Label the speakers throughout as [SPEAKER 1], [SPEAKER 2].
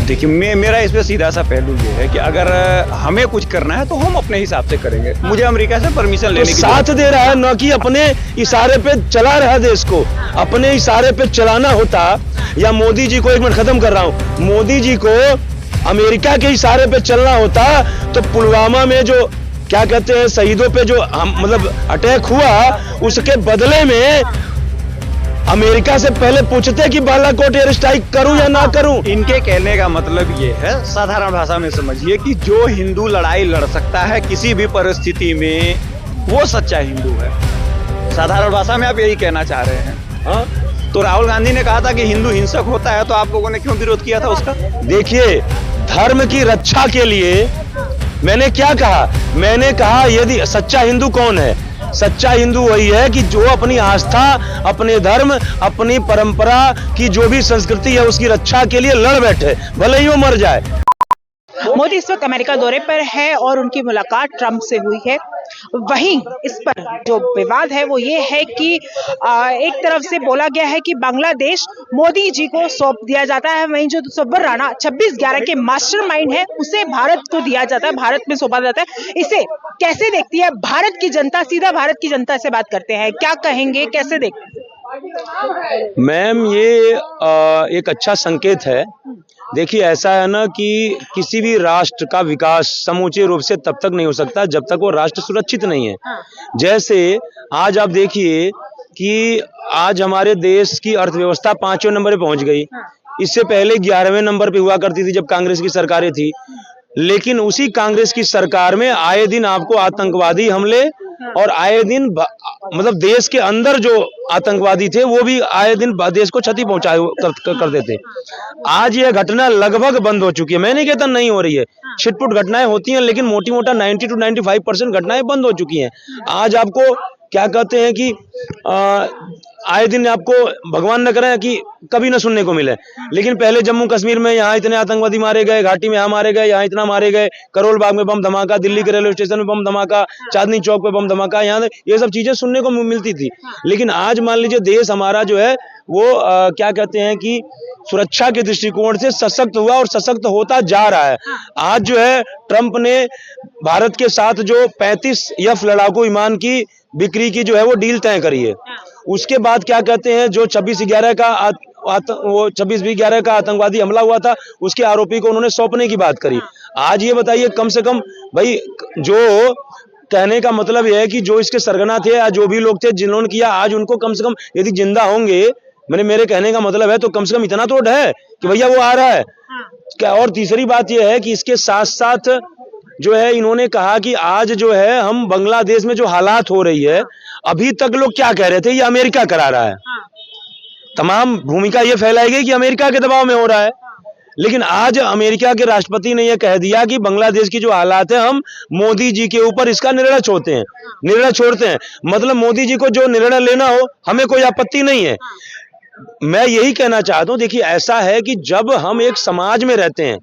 [SPEAKER 1] देखिए मेरा इस पे सीधा सा पहलू ये है कि अगर हमें कुछ करना है तो हम अपने हिसाब से करेंगे। मुझे अमेरिका से परमिशन लेने की
[SPEAKER 2] साथ दे रहा है, न कि अपने इशारे पे चला रहा है देश को। अपने इशारे पे चलाना होता, या मोदी जी को, एक मिनट खत्म कर रहा हूं, मोदी जी को अमेरिका के इशारे पे चलना होता तो पुलवामा में जो क्या कहते हैं शहीदों पे जो मतलब अटैक हुआ, उसके बदले में अमेरिका से पहले पूछते कि बालाकोट एयर स्ट्राइक करूं या ना करूं।
[SPEAKER 1] इनके कहने का मतलब ये है, साधारण भाषा में समझिए, कि जो हिंदू लड़ाई लड़ सकता है किसी भी परिस्थिति में, वो सच्चा हिंदू है। साधारण भाषा में आप यही कहना चाह रहे हैं।
[SPEAKER 2] हाँ?
[SPEAKER 1] तो राहुल गांधी ने कहा था कि हिंदू हिंसक होता है, तो आप लोगों ने क्यों विरोध किया था उसका?
[SPEAKER 2] देखिए, धर्म की रक्षा के लिए मैंने क्या कहा? मैंने कहा यदि सच्चा हिंदू कौन है? सच्चा हिंदू वही है कि जो अपनी आस्था, अपने धर्म, अपनी परंपरा की जो भी संस्कृति है उसकी रक्षा के लिए लड़ बैठे, भले ही वो मर जाए।
[SPEAKER 3] मोदी इस वक्त अमेरिका दौरे पर है और उनकी मुलाकात ट्रंप से हुई है। वहीं इस पर जो विवाद है वो ये है कि एक तरफ से बोला गया है कि बांग्लादेश मोदी जी को सौंप दिया जाता है, वहीं जो तसव्वुर राणा 26/11 के मास्टरमाइंड है उसे भारत को दिया जाता है, भारत में सौंपा जाता है। इसे कैसे देखती है भारत की जनता? सीधा भारत की जनता से बात करते हैं, क्या कहेंगे, कैसे देखते हैं?
[SPEAKER 2] मैम, ये एक अच्छा संकेत है। देखिए, ऐसा है ना कि किसी भी राष्ट्र का विकास समूचे रूप से तब तक नहीं हो सकता जब तक वो राष्ट्र सुरक्षित नहीं है। जैसे आज आप देखिए कि आज हमारे देश की अर्थव्यवस्था 5वें नंबर पे पहुंच गई। इससे पहले 11वें नंबर पे हुआ करती थी जब कांग्रेस की सरकारें थी। लेकिन उसी कांग्रेस की सरकार में आए दिन आपको आतंकवादी हमले और आए दिन मतलब देश के अंदर जो आतंकवादी थे वो भी आए दिन देश को क्षति पहुंचाए कर देते। आज यह घटना लगभग बंद हो चुकी है। मैं नहीं कहता नहीं हो रही है, छिटपुट घटनाएं होती हैं, लेकिन मोटी मोटा 90 to 95% घटनाएं बंद हो चुकी हैं। आज आपको क्या कहते हैं कि आए दिन आपको भगवान न करे कि कभी न सुनने को मिले, लेकिन पहले जम्मू कश्मीर में यहाँ इतने आतंकवादी मारे गए, घाटी में यहाँ मारे गए, यहाँ इतना मारे गए, करोल बाग में बम धमाका, दिल्ली के रेलवे स्टेशन में बम धमाका, चांदनी चौक पे बम धमाका, यहाँ ये सब चीजें सुनने को मिलती थी। लेकिन आज मान लीजिए देश हमारा जो है वो क्या कहते हैं कि सुरक्षा के दृष्टिकोण से सशक्त हुआ और सशक्त होता जा रहा है। आज जो है ट्रंप ने भारत के साथ जो 35 F लड़ाकू विमान की बिक्री की जो है वो डील तय करी है। उसके बाद क्या कहते हैं जो 26/11 का आतंकवादी हमला हुआ था उसके आरोपी को उन्होंने सौंपने की बात करी। आज ये बताइए, कम से कम भाई, जो कहने का मतलब यह है कि जो इसके सरगना थे या जो भी लोग थे जिन्होंने किया, आज उनको कम से कम यदि जिंदा होंगे, मेरे कहने का मतलब है, तो कम से कम इतना तो है कि भैया वो आ रहा है क्या। और तीसरी बात यह है कि इसके साथ साथ जो है इन्होंने कहा कि आज जो है हम बांग्लादेश में जो हालात हो रही है, अभी तक लोग क्या कह रहे थे, ये अमेरिका करा रहा है। तमाम भूमिका ये फैलाई गई कि अमेरिका के दबाव में हो रहा है। लेकिन आज अमेरिका के राष्ट्रपति ने यह कह दिया कि बांग्लादेश की जो हालात है हम मोदी जी के ऊपर इसका निर्णय छोड़ते हैं। मतलब मोदी जी को जो निर्णय लेना हो हमें कोई आपत्ति नहीं है। मैं यही कहना चाहता हूं, देखिए ऐसा है कि जब हम एक समाज में रहते हैं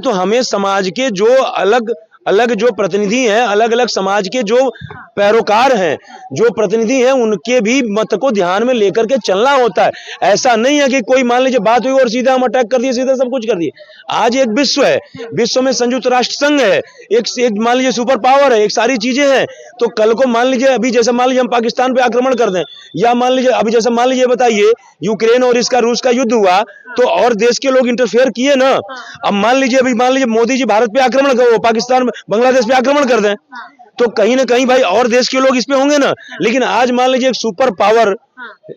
[SPEAKER 2] तो हमें समाज के जो अलग अलग जो प्रतिनिधि हैं, अलग अलग समाज के जो पैरोकार हैं, जो प्रतिनिधि हैं, उनके भी मत को ध्यान में लेकर के चलना होता है। ऐसा नहीं है कि कोई मान लीजिए बात हुई और सीधा हम अटैक कर दिए, सीधा सब कुछ कर दिए। आज एक विश्व है, विश्व में संयुक्त राष्ट्र संघ है, एक मान लीजिए सुपर पावर है, एक सारी चीजें हैं। तो कल को मान लीजिए अभी जैसे मान लीजिए हम पाकिस्तान पे आक्रमण कर दें, या मान लीजिए अभी जैसे मान लीजिए बताइए यूक्रेन और इसका रूस का युद्ध हुआ तो और देश के लोग इंटरफेयर किए ना। अब मान लीजिए मोदी जी भारत पे आक्रमण कर, पाकिस्तान बांग्लादेश पे आक्रमण कर दें, तो कहीं ना कहीं भाई और देश के लोग इस पे होंगे ना। लेकिन आज मान लीजिए एक सुपर पावर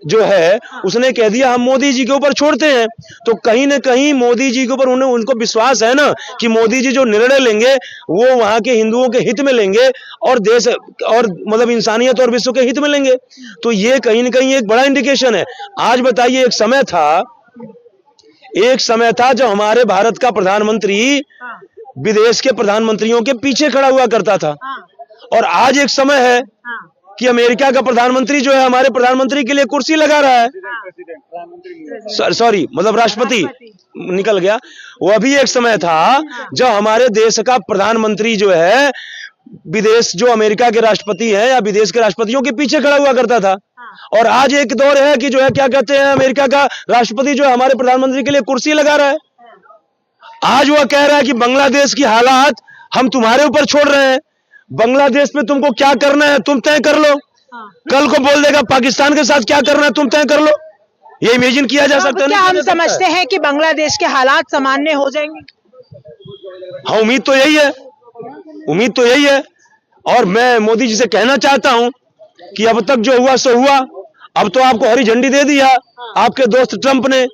[SPEAKER 2] जो है उसने कह दिया हम मोदी जी के ऊपर छोड़ते हैं, तो कहीं ना कहीं मोदी जी के ऊपर उनको विश्वास है ना कि मोदी जी जो निर्णय लेंगे वो वहां के हिंदुओं के हित में लेंगे और देश और मतलब इंसानियत और विश्व के हित में लेंगे। तो ये कहीं ना कहीं एक बड़ा इंडिकेशन है। आज बताइए, एक समय था जब हमारे भारत का प्रधानमंत्री विदेश के प्रधानमंत्रियों के पीछे खड़ा हुआ करता था, और आज एक समय है कि अमेरिका का प्रधानमंत्री जो है हमारे प्रधानमंत्री के लिए कुर्सी लगा रहा है। सॉरी, मतलब राष्ट्रपति निकल गया। वो अभी एक समय था जब हमारे देश का प्रधानमंत्री जो है विदेश जो अमेरिका के राष्ट्रपति है या विदेश के राष्ट्रपतियों के पीछे खड़ा हुआ करता था। और आज एक दौर है कि जो है क्या कहते हैं, अमेरिका का राष्ट्रपति जो है हमारे प्रधानमंत्री के लिए कुर्सी लगा रहा है। आज वह कह रहा है कि बांग्लादेश की हालात हम तुम्हारे ऊपर छोड़ रहे हैं, बांग्लादेश में तुमको क्या करना है तुम तय कर लो। कल को बोल देगा पाकिस्तान के साथ क्या करना है तुम तय कर लो। ये इमेजिन किया जा सकता है।
[SPEAKER 3] क्या हम समझते हैं कि बांग्लादेश के हालात सामान्य हो जाएंगे?
[SPEAKER 2] हाँ, उम्मीद तो यही है, उम्मीद तो यही है। और मैं मोदी जी से कहना चाहता हूं कि अब तक जो हुआ सो हुआ, अब तो आपको हरी झंडी दे दिया आपके दोस्त ट्रंप ने,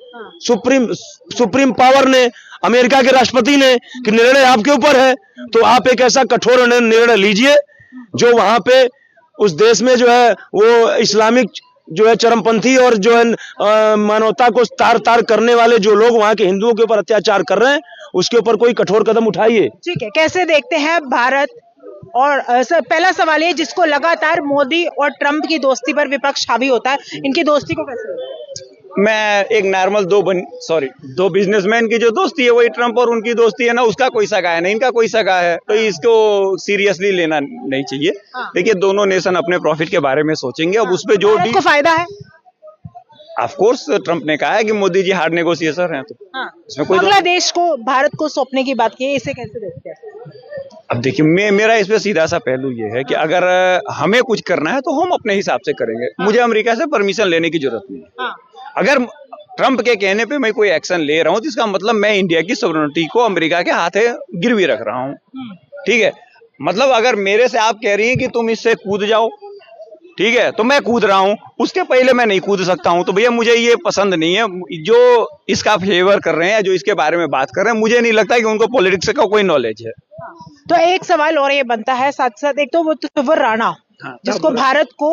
[SPEAKER 2] सुप्रीम पावर ने, अमेरिका के राष्ट्रपति ने कि निर्णय आपके ऊपर है। तो आप एक ऐसा कठोर निर्णय लीजिए जो वहां पे उस देश में जो है वो इस्लामिक जो है चरमपंथी और जो है मानवता को तार तार करने वाले जो लोग वहां के हिंदुओं के ऊपर अत्याचार कर रहे हैं उसके ऊपर कोई कठोर कदम उठाइए।
[SPEAKER 3] ठीक है, कैसे देखते हैं भारत और पहला सवाल ये, जिसको लगातार मोदी और ट्रंप की दोस्ती पर विपक्ष हावी होता है, इनकी दोस्ती को कैसे देखते हैं?
[SPEAKER 1] मैं एक नॉर्मल दो बिजनेसमैन की जो दोस्ती है वही ट्रंप और उनकी दोस्ती है ना, उसका कोई सगा है नहीं, इनका कोई सगा है, तो इसको सीरियसली लेना नहीं चाहिए। देखिए दोनों नेशन अपने प्रॉफिट के बारे में सोचेंगे। अब उस पे जो
[SPEAKER 3] भारत को फायदा है।
[SPEAKER 1] ऑफ कोर्स ट्रंप ने कहा है कि मोदी जी हार्ड नेगोशिएटर हैं, तो इसमें कोई
[SPEAKER 3] बांग्लादेश को भारत को सौंपने की बात की है, इसे कैसे देखते हैं?
[SPEAKER 1] अब देखिए मेरा इस पे सीधा सा पहलू ये है कि अगर हमें कुछ करना है तो हम अपने हिसाब से करेंगे। मुझे अमेरिका से परमिशन लेने की जरूरत नहीं है। अगर ट्रंप के कहने पे मैं कोई एक्शन ले रहा हूँ तो इसका मतलब मैं इंडिया की सॉवरेनिटी को अमेरिका के हाथे गिरवी रख रहा हूँ। ठीक है, मतलब अगर मेरे से आप कह रही हैं कि तुम इससे कूद जाओ, ठीक है, तो मैं कूद रहा हूँ, उसके पहले मैं नहीं कूद सकता हूँ, तो भैया मुझे ये पसंद नहीं है। जो इसका फेवर कर रहे हैं, जो इसके बारे में बात कर रहे हैं, मुझे नहीं लगता कि उनको पॉलिटिक्स का कोई नॉलेज है।
[SPEAKER 3] तो एक सवाल और ये बनता है साथ साथ, एक तो वो तस्वर राणा जिसको भारत को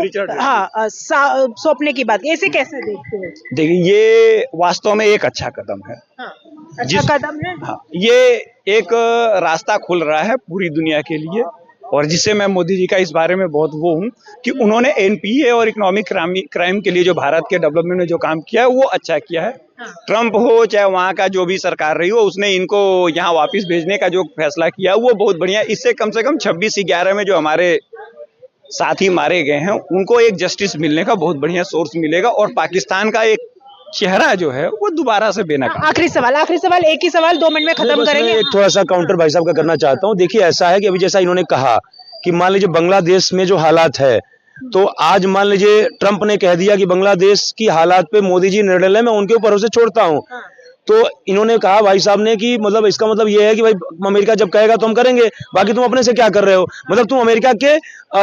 [SPEAKER 3] सौंपने की बात, ऐसे कैसे देखते हैं?
[SPEAKER 1] देखिए ये वास्तव में एक अच्छा कदम है।
[SPEAKER 3] अच्छा कदम है।
[SPEAKER 1] ये एक रास्ता खुल रहा है पूरी दुनिया के लिए, और जिससे मैं मोदी जी का इस बारे में बहुत वो हूँ कि उन्होंने एनपीए और इकोनॉमिक क्राइम के लिए जो भारत के डेवलपमेंट में जो काम किया है वो अच्छा किया है। ट्रंप हो चाहे वहाँ का जो भी सरकार रही हो, उसने इनको यहाँ वापस भेजने का जो फैसला किया वो बहुत बढ़िया। इससे कम से कम 26/11 में जो हमारे साथी मारे गए हैं उनको एक जस्टिस मिलने का बहुत बढ़िया सोर्स मिलेगा, और पाकिस्तान का एक चेहरा जो है वो दोबारा से बेनकाब।
[SPEAKER 3] आखिरी सवाल, एक ही सवाल 2 मिनट में खत्म करेंगे।
[SPEAKER 2] एक थोड़ा सा काउंटर भाई साहब का करना चाहता हूँ। देखिए ऐसा है कि अभी जैसा इन्होंने कहा कि मान लीजिए बांग्लादेश में जो हालात है, तो आज मान लीजिए ट्रंप ने कह दिया कि बांग्लादेश की हालात पे मोदी जी निर्णय ले, मैं उनके ऊपर भरोसे छोड़ता हूँ। तो इन्होंने कहा भाई साहब ने कि मतलब इसका मतलब ये है कि भाई अमेरिका जब कहेगा तो हम करेंगे, बाकी तुम अपने से क्या कर रहे हो, मतलब तुम अमेरिका के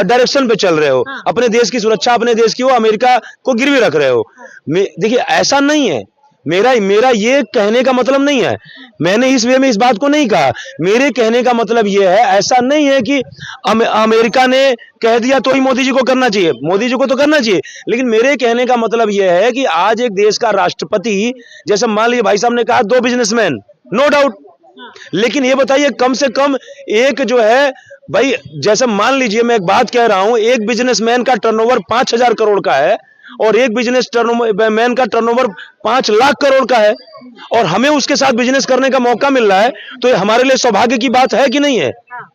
[SPEAKER 2] डायरेक्शन पे चल रहे हो, अपने देश की सुरक्षा अपने देश की वो अमेरिका को गिरवी रख रहे हो। देखिए ऐसा नहीं है, मेरा ये कहने का मतलब नहीं है, मैंने इस वे में इस बात को नहीं कहा। मेरे कहने का मतलब ये है, ऐसा नहीं है कि अमेरिका ने कह दिया तो ही मोदी जी को करना चाहिए, मोदी जी को तो करना चाहिए, लेकिन मेरे कहने का मतलब ये है कि आज एक देश का राष्ट्रपति, जैसे मान लीजिए भाई साहब ने कहा 2 बिजनेसमैन, नो डाउट, लेकिन ये बताइए कम से कम एक जो है भाई, जैसे मान लीजिए मैं एक बात कह रहा हूं, एक बिजनेसमैन का टर्नओवर 5,000 करोड़ का है और एक बिजनेस मैन का टर्नओवर 5 लाख करोड़ का है, और हमें उसके साथ बिजनेस करने का मौका मिल रहा है, तो ये हमारे लिए सौभाग्य की बात है कि नहीं है?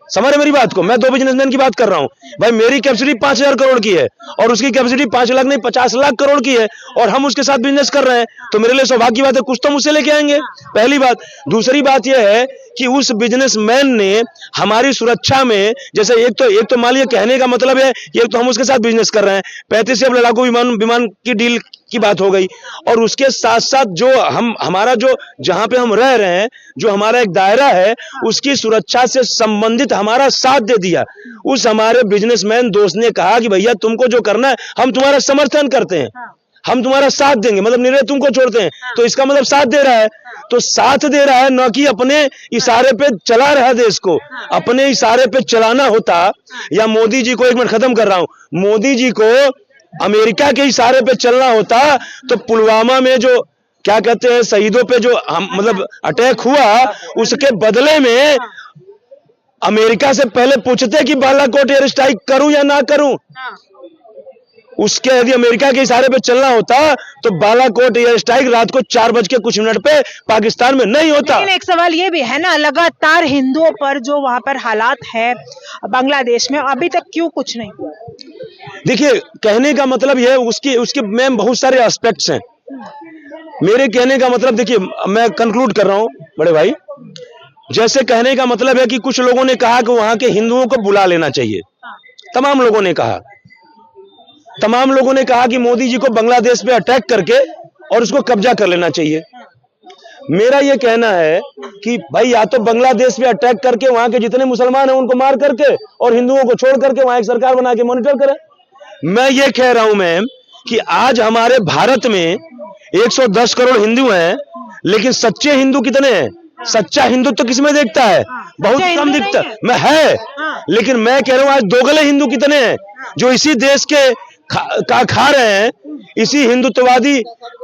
[SPEAKER 2] समझ मेरी बात को, मैं 2 बिजनेसमैन की बात कर रहा हूं भाई। मेरी कैपेसिटी 5,000 करोड़ की है और उसकी कैपेसिटी 5 लाख नहीं 50 लाख करोड़ की है, और हम उसके साथ बिजनेस कर रहे हैं, तो मेरे लिए सौभाग्य की बात है, कुछ तो मुझसे लेके आएंगे, पहली बात। दूसरी बात यह है कि उस बिजनेसमैन ने हमारी सुरक्षा में, जैसे एक तो मान लीजिए कहने का मतलब है कि एक तो हम उसके साथ बिजनेस कर रहे हैं, 35 से लड़ाकू विमान की डील की बात हो गई, और उसके साथ साथ जो हमारा जो जहां पे हम रह रहे हैं, जो हमारा एक दायरा है, उसकी सुरक्षा से संबंधित हमारा साथ दे दिया। उस हमारे बिजनेसमैन दोस्त ने कहा कि भैया तुमको जो करना है हम तुम्हारा समर्थन करते हैं, हम तुम्हारा साथ देंगे, मतलब निर्णय तुमको छोड़ते हैं, तो इसका मतलब साथ दे रहा है, तो साथ दे रहा है, न कि अपने इशारे पे चला रहा है देश को। अपने इशारे पे चलाना होता, या मोदी जी को, 1 मिनट खत्म कर रहा हूं, मोदी जी को अमेरिका के इशारे पे चलना होता तो पुलवामा में जो क्या कहते हैं शहीदों पे जो मतलब अटैक हुआ, उसके बदले में अमेरिका से पहले पूछते कि बालाकोट एयर स्ट्राइक करूं या ना करूं, उसके यदि अमेरिका के इशारे पे चलना होता तो बालाकोट एयर स्ट्राइक रात को 4:00 पे पाकिस्तान में नहीं होता।
[SPEAKER 3] लेकिन एक सवाल ये भी है ना, लगातार हिंदुओं पर जो वहां पर हालात है बांग्लादेश में, अभी तक क्यों कुछ नहीं हुआ?
[SPEAKER 2] देखिए, कहने का मतलब यह उसके उसके में बहुत सारे एस्पेक्ट्स हैं। मेरे कहने का मतलब, देखिए मैं कंक्लूड कर रहा हूं बड़े भाई, जैसे कहने का मतलब है कि कुछ लोगों ने कहा कि वहां के हिंदुओं को बुला लेना चाहिए। तमाम लोगों ने कहा कि मोदी जी को बांग्लादेश पे अटैक करके और उसको कब्जा कर लेना चाहिए। मेरा यह कहना है कि भाई या तो बांग्लादेश पे अटैक करके वहां के जितने मुसलमान हैं उनको मार करके और हिंदुओं को छोड़ करके वहां एक सरकार बना के मॉनिटर करें। मैं ये कह रहा हूं मैम कि आज हमारे भारत में 110 करोड़ हिंदू हैं, लेकिन सच्चे हिंदू कितने हैं? सच्चा हिंदू तो किसमें देखता है? बहुत कम दिखता है। लेकिन मैं कह रहा हूं आज दोगले हिंदू कितने हैं जो इसी देश के खा रहे हैं। इसी हिंदुत्ववादी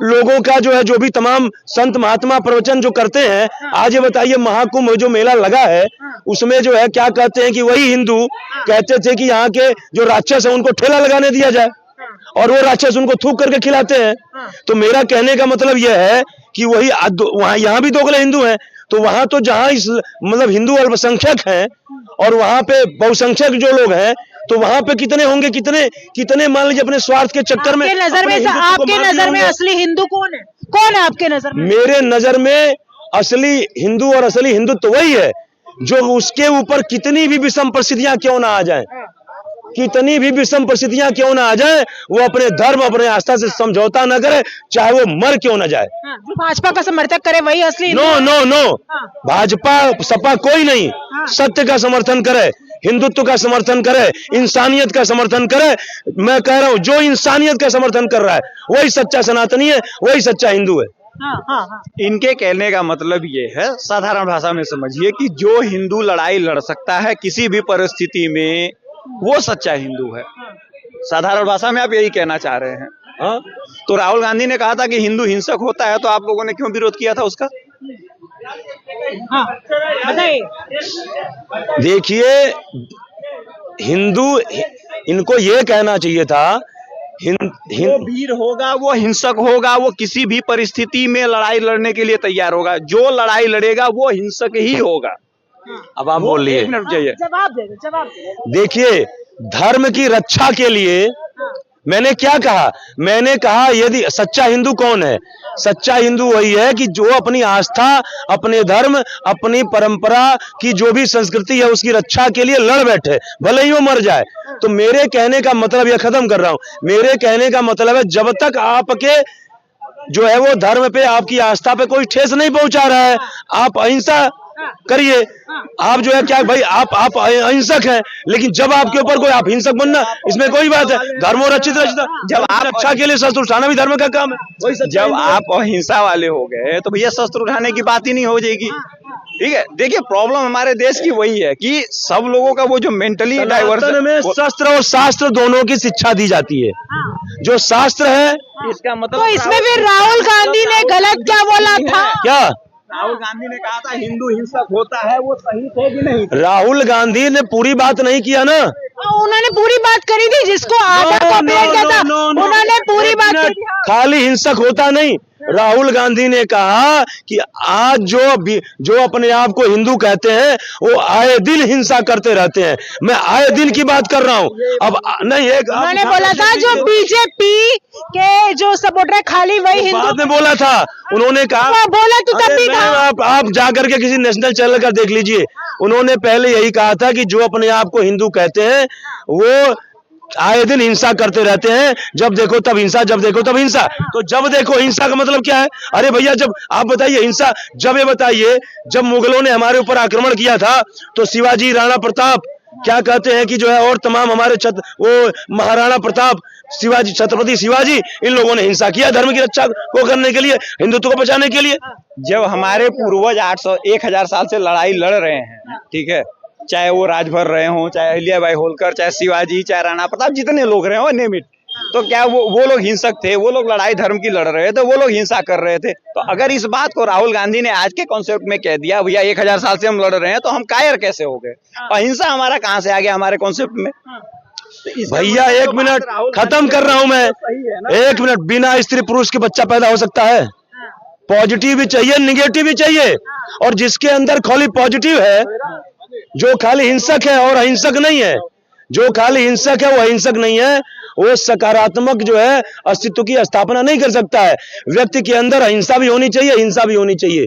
[SPEAKER 2] लोगों का जो है, जो भी तमाम संत महात्मा प्रवचन जो करते हैं, आज ये बताइए महाकुंभ जो मेला लगा है उसमें जो है क्या कहते हैं कि वही हिंदू कहते थे कि यहाँ के जो राक्षस है उनको ठेला लगाने दिया जाए और वो राक्षस उनको थूक करके खिलाते हैं। तो मेरा कहने का मतलब यह है कि वही वहां यहाँ भी दोगले हिंदू हैं, तो वहां तो जहां इस मतलब हिंदू अल्पसंख्यक हैं और वहां पे बहुसंख्यक जो लोग हैं, तो वहां पे कितने होंगे, कितने मान लीजिए अपने स्वार्थ के चक्कर में।
[SPEAKER 3] आपके नजर में असली हिंदू कौन है? कौन है आपके नजर में?
[SPEAKER 2] मेरे नजर में असली हिंदू और असली हिंदुत्व वही है जो उसके ऊपर कितनी भी विषम परिस्थितियां क्यों ना आ जाएं, कितनी भी विषम परिस्थितियां क्यों ना आ जाए, वो अपने धर्म अपने आस्था से समझौता न करे, चाहे वो मर क्यों ना जाए।
[SPEAKER 3] जो भाजपा का समर्थक करे वही असली
[SPEAKER 2] नो भाजपा सपा कोई नहीं, सत्य का समर्थन करे, हिंदुत्व का समर्थन करे, इंसानियत का समर्थन करे। मैं कह रहा हूं जो इंसानियत का समर्थन कर रहा है वही सच्चा सनातनी है, वही सच्चा हिंदू है।
[SPEAKER 1] इनके कहने का मतलब ये है, साधारण भाषा में समझिए, कि जो हिंदू लड़ाई लड़ सकता है किसी भी परिस्थिति में वो सच्चा हिंदू है। साधारण भाषा में आप यही कहना चाह रहे हैं। हाँ, तो राहुल गांधी ने कहा था कि हिंदू हिंसक होता है, तो आप लोगों ने क्यों विरोध किया था उसका?
[SPEAKER 2] देखिए, हिंदू इनको ये कहना चाहिए था
[SPEAKER 1] वो वीर होगा, वो हिंसक होगा, वो किसी भी परिस्थिति में लड़ाई लड़ने के लिए तैयार होगा। जो लड़ाई लड़ेगा वो हिंसक ही होगा।
[SPEAKER 2] अब आप बोल लिए,
[SPEAKER 3] जवाब दे।
[SPEAKER 2] देखिए, धर्म की रक्षा के लिए मैंने क्या कहा? मैंने कहा यदि सच्चा हिंदू कौन है? सच्चा हिंदू वही है कि जो अपनी आस्था, अपने धर्म, अपनी परंपरा की जो भी संस्कृति है उसकी रक्षा के लिए लड़ बैठे, भले ही वो मर जाए। तो मेरे कहने का मतलब, यह खत्म कर रहा हूं, मेरे कहने का मतलब है जब तक आपके जो है वो धर्म पे, आपकी आस्था पे कोई ठेस नहीं पहुंचा रहा है, आप अहिंसा करिए। आप जो है क्या भाई, आप अहिंसक हैं, लेकिन जब आपके ऊपर कोई, आप हिंसक बनना, इसमें कोई बात है। धर्मो रक्षित रक्षित, जब आप रक्षा के लिए शस्त्र उठाना भी धर्म का काम है।
[SPEAKER 1] जब आप अहिंसा वाले हो गए तो भैया शस्त्र उठाने की बात ही नहीं हो जाएगी। ठीक है, देखिए प्रॉब्लम हमारे देश की वही है कि सब लोगों का वो जो मेंटली डाइवर्सन
[SPEAKER 2] में शस्त्र और शास्त्र दोनों की शिक्षा दी जाती है। जो शास्त्र है,
[SPEAKER 1] इसका मतलब
[SPEAKER 3] तो इसमें भी राहुल गांधी ने गलत क्या बोला था?
[SPEAKER 2] क्या
[SPEAKER 1] राहुल गांधी ने कहा था हिंदू हिंसक होता है, वो सही थे कि नहीं?
[SPEAKER 2] राहुल गांधी ने पूरी बात नहीं किया ना,
[SPEAKER 3] उन्होंने पूरी बात करी थी, जिसको आधा कॉपीराइट किया था उन्होंने पूरी बात करी।
[SPEAKER 2] खाली हिंसक होता नहीं। राहुल गांधी ने कहा कि आज जो अपने आप को हिंदू कहते हैं वो आए दिन हिंसा करते रहते हैं। मैं आए दिन की बात कर रहा हूं। अब नहीं, एक
[SPEAKER 3] उन्होंने बोला था जो बीजेपी के जो सपोर्टर खाली वही हिंदू,
[SPEAKER 2] बाद में बोला था, उन्होंने कहा,
[SPEAKER 3] बोला तो तब भी था।
[SPEAKER 2] आप जाकर के किसी नेशनल चैनल का देख लीजिए, उन्होंने पहले यही कहा था कि जो अपने आप को हिंदू कहते हैं वो आए दिन हिंसा करते रहते हैं। जब देखो तब हिंसा, जब देखो तब हिंसा। तो जब देखो हिंसा का मतलब क्या है? अरे भैया, जब आप बताइए हिंसा, जब ये बताइए, जब मुगलों ने हमारे ऊपर आक्रमण किया था तो शिवाजी, राणा प्रताप, क्या कहते हैं कि जो है और तमाम हमारे वो महाराणा प्रताप, शिवाजी, छत्रपति शिवाजी, इन लोगों ने हिंसा किया धर्म की रक्षा को करने के लिए, हिंदुत्व को बचाने के लिए।
[SPEAKER 1] जब हमारे पूर्वज 1000 साल से लड़ाई लड़ रहे हैं, ठीक है, चाहे वो राजभर रहे हों, चाहे अहिल्याबाई होलकर, चाहे शिवाजी, चाहे राणा प्रताप, जितने लोग रहे हो नेम इट, तो क्या वो लोग हिंसक थे? वो लोग लड़ाई धर्म की लड़ रहे थे, वो लोग हिंसा कर रहे थे। तो अगर इस बात को राहुल गांधी ने आज के कॉन्सेप्ट में कह दिया भैया 1000 साल से हम लड़ रहे हैं, तो हम कायर कैसे हो गए? अहिंसा हमारा कहां से आ गया हमारे कॉन्सेप्ट में?
[SPEAKER 2] भैया एक मिनट खत्म कर रहा हूं मैं, एक मिनट। बिना स्त्री पुरुष के बच्चा पैदा हो सकता है? पॉजिटिव भी चाहिए, निगेटिव भी चाहिए। और जिसके अंदर खाली पॉजिटिव है, जो खाली हिंसक है और अहिंसक नहीं है, जो खाली हिंसक है वो अहिंसक नहीं है, वो सकारात्मक जो है अस्तित्व की स्थापना नहीं कर सकता है। व्यक्ति के अंदर अहिंसा भी होनी चाहिए, हिंसा भी होनी चाहिए।